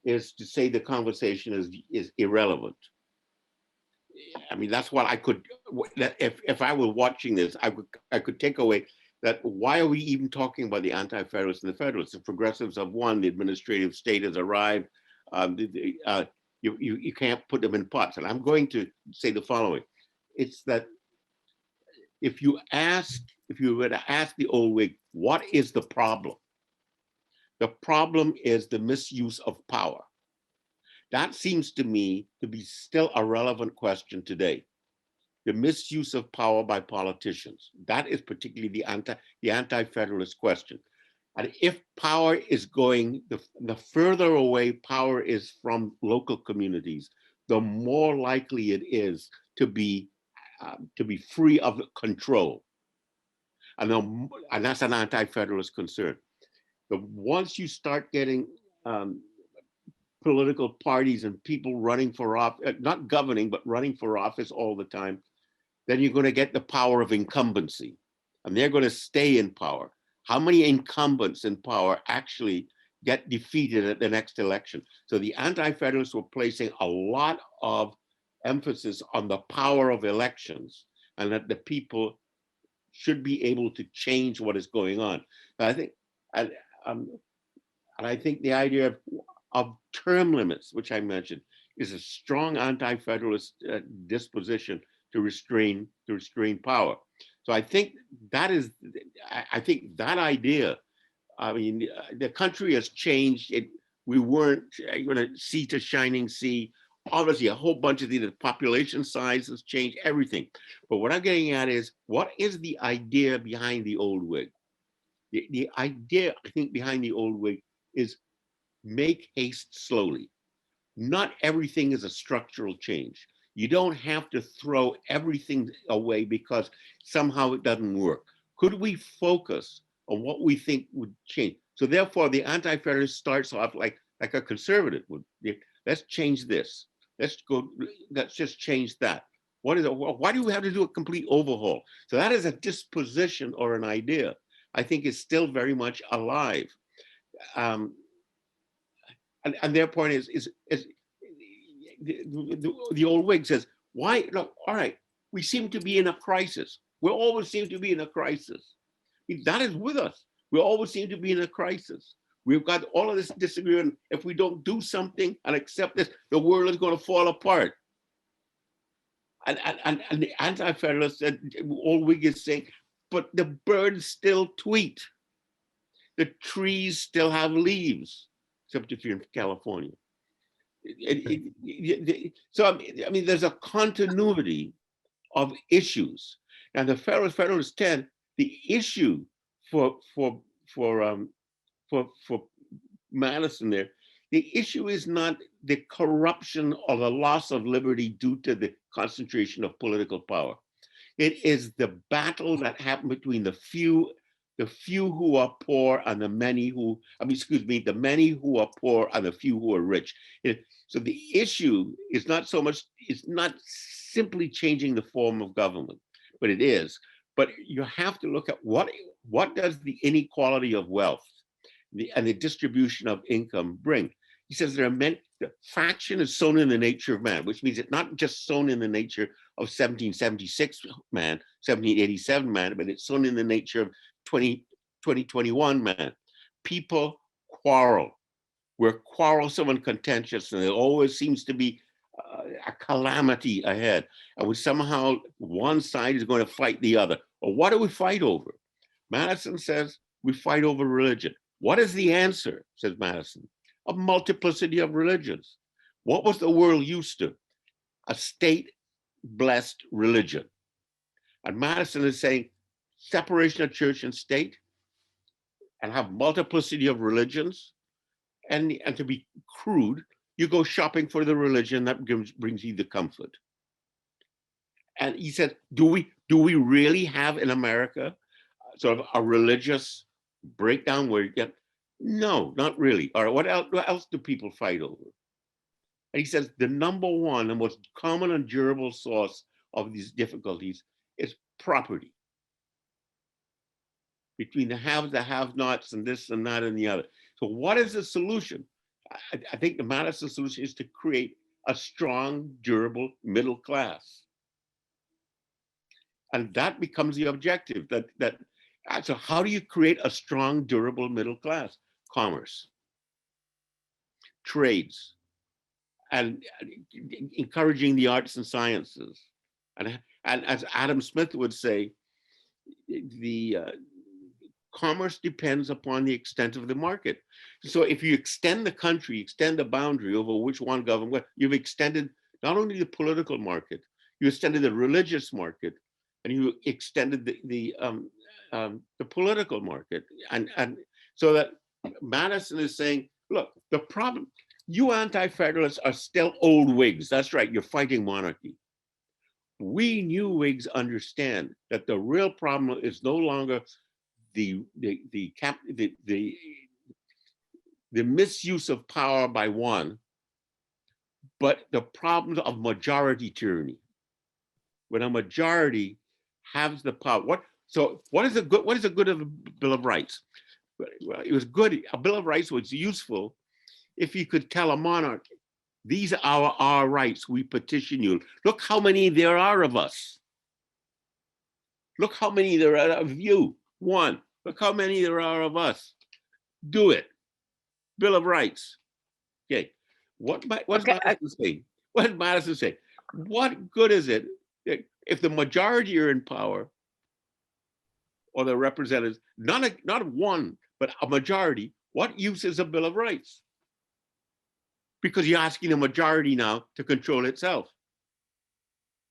is to say the conversation is irrelevant. I mean, that's what I could, if I were watching this, I could take away that why are we even talking about the anti-federalists and the federalists? The progressives have won, the administrative state has arrived. You can't put them in pots. And I'm going to say the following. It's that if you were to ask the old Whig, what is the problem? The problem is the misuse of power. That seems to me to be still a relevant question today. The misuse of power by politicians. That is particularly the anti-federalist question. And if power is going, the further away power is from local communities, the more likely it is to be free of control. And that's an anti-federalist concern. But once you start getting political parties and people running for office, not governing, but running for office all the time, then you're going to get the power of incumbency, and they're going to stay in power. How many incumbents in power actually get defeated at the next election? So the anti-federalists were placing a lot of emphasis on the power of elections, and that the people should be able to change what is going on. And I think, and I think the idea of term limits, which I mentioned, is a strong anti-federalist disposition to restrain power. So I think that idea, I mean, the country has changed. We weren't going to sea to shining sea. Obviously, a whole bunch of things, the population size has changed, everything. But what I'm getting at is, what is the idea behind the old Whig? The idea, I think, behind the old Whig is make haste slowly. Not everything is a structural change. You don't have to throw everything away because somehow it doesn't work. Could we focus on what we think would change? So therefore, the anti-federalist starts off like a conservative would. Let's change this. Let's just change that. Why do we have to do a complete overhaul? So that is a disposition or an idea I think is still very much alive. And their point is the old Whig says, why? No, all right, we seem to be in a crisis. We always seem to be in a crisis. That is with us. We always seem to be in a crisis. We've got all of this disagreement. If we don't do something and accept this, the world is going to fall apart. And the anti-federalists, old Whig is saying, but the birds still tweet. The trees still have leaves, except if you're in California. So I mean, there's a continuity of issues. Now, the Federalist 10, the issue for Madison there, the issue is not the corruption or the loss of liberty due to the concentration of political power. It is the battle that happened between the few who are poor and the many who, the many who are poor and the few who are rich. So the issue is not so much, it's not simply changing the form of government, but it is. But you have to look at what does the inequality of wealth and the distribution of income bring. He says there are many, the faction is sown in the nature of man, which means it's not just sown in the nature of 1776 man, 1787 man, but it's sown in the nature of 2021 man. People quarrel. We're quarrelsome and contentious, and there always seems to be a calamity ahead. And we somehow, one side is going to fight the other. Well, what do we fight over? Madison says we fight over religion. What is the answer, says Madison? A multiplicity of religions. What was the world used to? A state-blessed religion. And Madison is saying separation of church and state, and have multiplicity of religions, and to be crude, you go shopping for the religion that brings you the comfort. And he said, do we really have in America sort of a religious breakdown where you get, no, not really. All right, what else do people fight over? And he says the number one, the most common and durable source of these difficulties is property. Between the haves, the have-nots, and this and that and the other. So what is the solution? I think the Madison solution is to create a strong, durable middle class. And that becomes the objective. So how do you create a strong, durable middle class? Commerce, trades, and encouraging the arts and sciences. And as Adam Smith would say, the commerce depends upon the extent of the market. So if you extend the country, extend the boundary over which one government, you've extended not only the political market, you extended the religious market, and you extended the political market. And so that Madison is saying, look, the problem, you anti-federalists are still old Whigs. That's right, you're fighting monarchy. We new Whigs understand that the real problem is no longer the misuse of power by one, but the problems of majority tyranny. When a majority has the power, what is the good of a Bill of Rights? Well, it was good. A Bill of Rights was useful if you could tell a monarch, these are our rights, we petition you. Look how many there are of us. Look how many there are of you. One. Look how many there are of us. Do it. Bill of Rights. Okay. What's Madison saying? What did Madison say? What good is it if the majority are in power, or the representatives, not one, but a majority? What use is a Bill of Rights? Because you're asking a majority now to control itself.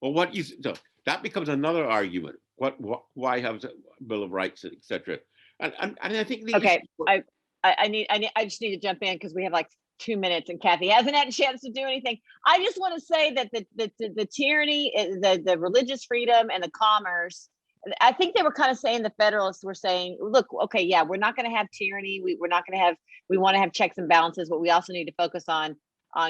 Well, so that becomes another argument. Why have a Bill of Rights, etc. And I think I just need to jump in because we have like 2 minutes and Kathy hasn't had a chance to do anything. I just want to say that the tyranny, the religious freedom and the commerce, I think they were kind of saying, the Federalists were saying, look, okay, yeah, we're not going to have tyranny. We want to have checks and balances, but we also need to focus on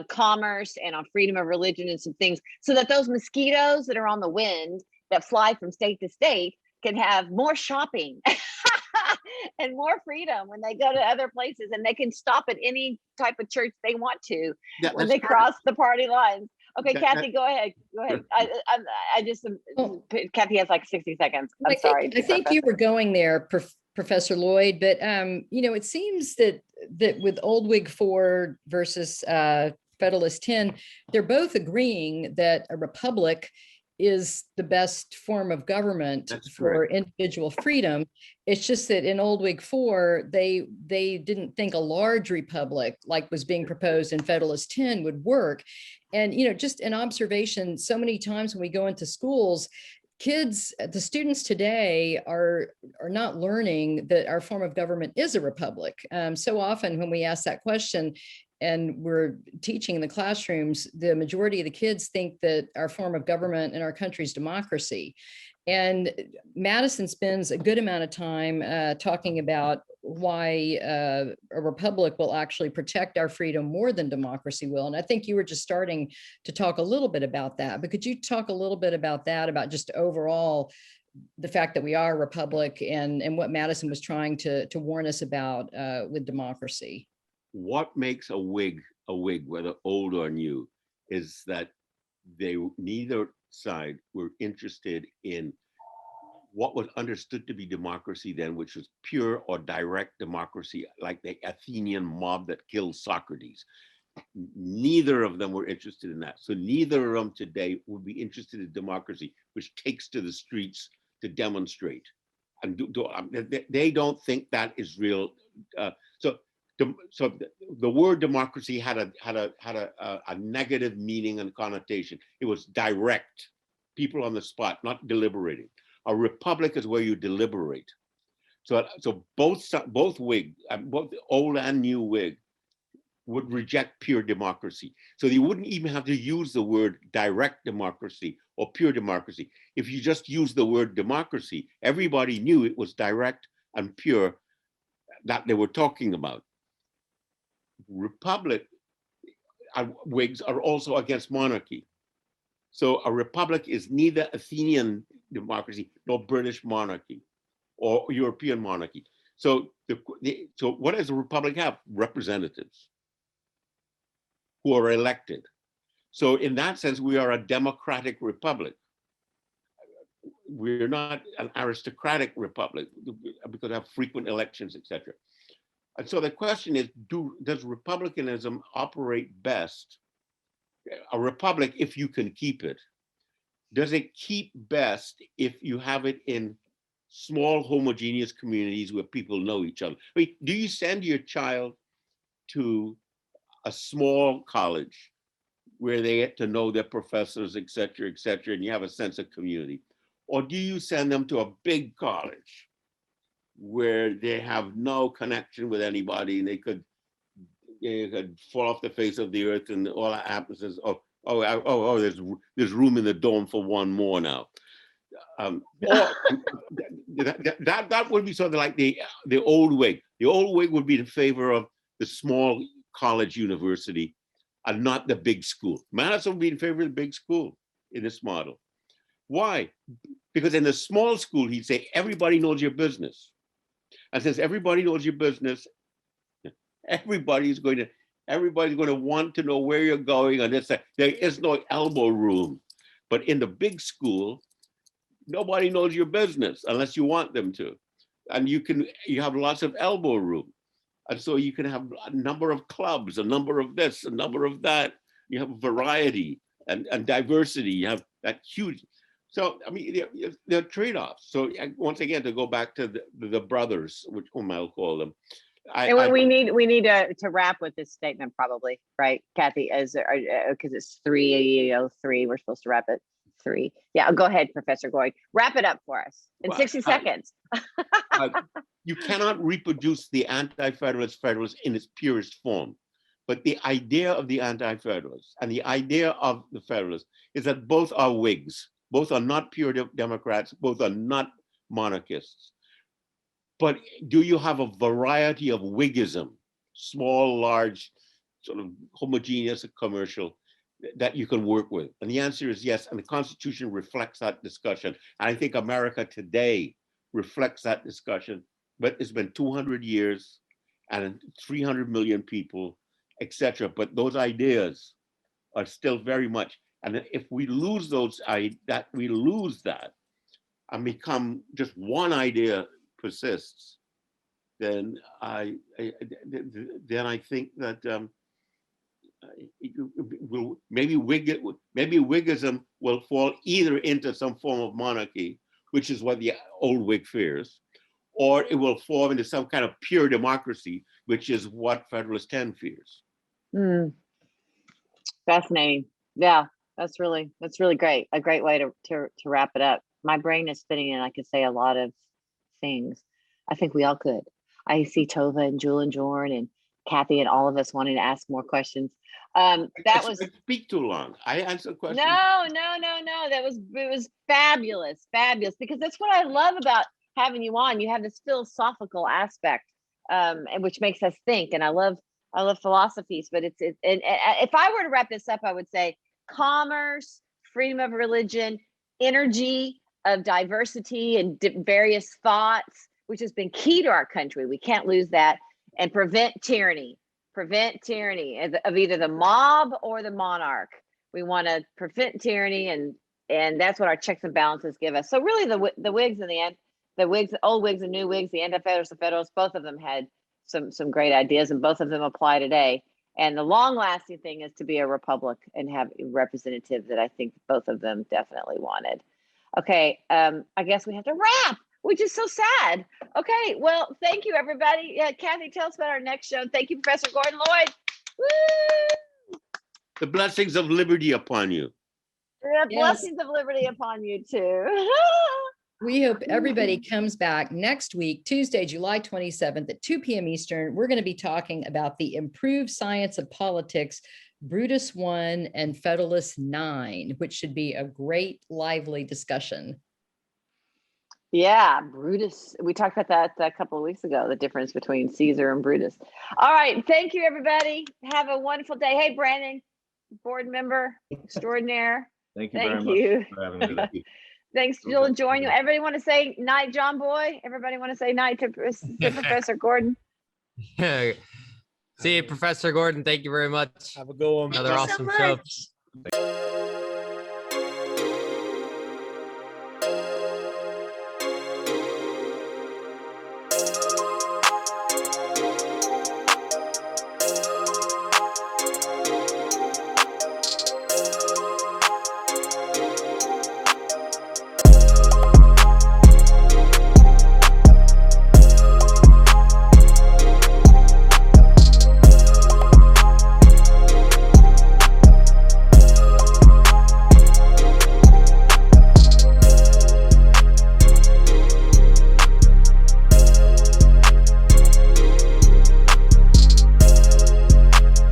commerce and on freedom of religion and some things, so that those mosquitoes that are on the wind that fly from state to state can have more shopping and more freedom when they go to other places, and they can stop at any type of church they want to when they cross the party lines. Okay, Kathy, go ahead. Kathy has like 60 seconds. I'm sorry. I think you were going there, Professor Lloyd, but it seems that with Old Whig 4 versus Federalist 10, they're both agreeing that a republic is the best form of government for individual freedom. It's just that in Old Whig 4, they didn't think a large republic like was being proposed in Federalist 10 would work. And, just an observation, so many times when we go into schools, the students today are not learning that our form of government is a republic. So often when we ask that question and we're teaching in the classrooms, the majority of the kids think that our form of government in our country is democracy. And Madison spends a good amount of time talking about why a republic will actually protect our freedom more than democracy will. And I think you were just starting to talk a little bit about that, but could you talk a little bit about that, about just overall the fact that we are a republic and what Madison was trying to warn us about with democracy? What makes a Whig, whether old or new, is that neither side were interested in what was understood to be democracy then, which was pure or direct democracy, like the Athenian mob that killed Socrates. Neither of them were interested in that. So neither of them today would be interested in democracy, which takes to the streets to demonstrate. And they don't think that is real. So the word democracy had a negative meaning and connotation. It was direct, people on the spot, not deliberating. A republic is where you deliberate. So both Whig, both old and new Whig, would reject pure democracy. So they wouldn't even have to use the word direct democracy or pure democracy. If you just use the word democracy, everybody knew it was direct and pure that they were talking about. Republic, Whigs are also against monarchy. So a republic is neither Athenian democracy nor British monarchy or European monarchy. So what does a republic have? Representatives who are elected. So in that sense, we are a democratic republic. We're not an aristocratic republic because we have frequent elections, etc. And so the question is, does republicanism operate best? A republic, if you can keep it, does it keep best if you have it in small homogeneous communities where people know each other? I mean, do you send your child to a small college where they get to know their professors, et cetera, and you have a sense of community? Or do you send them to a big college where they have no connection with anybody and they could fall off the face of the earth, and all that happens is, there's room in the dome for one more now. Or that would be something like the old Whig. The old Whig would be in favor of the small college university and not the big school. Madison would be in favor of the big school in this model. Why? Because in the small school, he'd say, everybody knows your business. And since everybody knows your business, everybody's going to want to know where you're going. And there is no elbow room. But in the big school, nobody knows your business unless you want them to. And you have lots of elbow room. And so you can have a number of clubs, a number of this, a number of that. You have variety and diversity. You have that huge. So, I mean, there are trade-offs. So once again, to go back to the brothers, which I'll call them. We need to wrap with this statement probably, right, Kathy, because it's 3:03. We're supposed to wrap at 3. Yeah, go ahead, Professor Gordon. Wrap it up for us in 60 seconds. You cannot reproduce the anti-federalist Federalist in its purest form. But the idea of the anti-federalists and the idea of the Federalists is that both are Whigs. Both are not pure Democrats. Both are not monarchists. But do you have a variety of Whiggism, small, large, sort of homogeneous commercial, that you can work with? And the answer is yes. And the Constitution reflects that discussion. And I think America today reflects that discussion. But it's been 200 years and 300 million people, etc. But those ideas are still very much. And if we lose that and become just one idea persists, then I think that maybe Whiggism will fall either into some form of monarchy, which is what the old Whig fears, or it will fall into some kind of pure democracy, which is what Federalist-10 fears. Fascinating. Yeah, that's really great. A great way to wrap it up. My brain is spinning and I could say a lot of things. I think we all could. I see Tova and Jewel and Jorn and Kathy and all of us wanting to ask more questions. That was speak too long. I answered questions. No. It was fabulous, because that's what I love about having you on. You have this philosophical aspect, and which makes us think. And I love philosophies, but and if I were to wrap this up, I would say commerce, freedom of religion, energy of diversity and various thoughts, which has been key to our country. We can't lose that. And prevent tyranny of either the mob or the monarch. We want to prevent tyranny, and that's what our checks and balances give us. So really the Whigs and the Whigs, the old Whigs and new Whigs, the Anti-Federalists, the Federalists, both of them had some great ideas, and both of them apply today. And the long-lasting thing is to be a republic and have a representative that I think both of them definitely wanted. Okay, I guess we have to wrap, which is so sad. Okay, well, thank you, everybody. Kathy, tell us about our next show. Thank you, Professor Gordon Lloyd. Woo! The blessings of liberty upon you. The blessings of liberty upon you, too. We hope everybody comes back next week, Tuesday, July 27th at 2 p.m. Eastern. We're going to be talking about the improved science of politics, Brutus 1 and Federalist 9, which should be a great, lively discussion. Yeah, Brutus. We talked about that a couple of weeks ago, the difference between Caesar and Brutus. All right. Thank you, everybody. Have a wonderful day. Hey, Brandon, board member extraordinaire. Thank you very much for having me today. Thanks, Jill, and join you. Everybody want to say night, John Boy? Everybody want to say night to Professor Gordon? See you, Professor Gordon. Thank you very much. Have a good one. Another awesome show.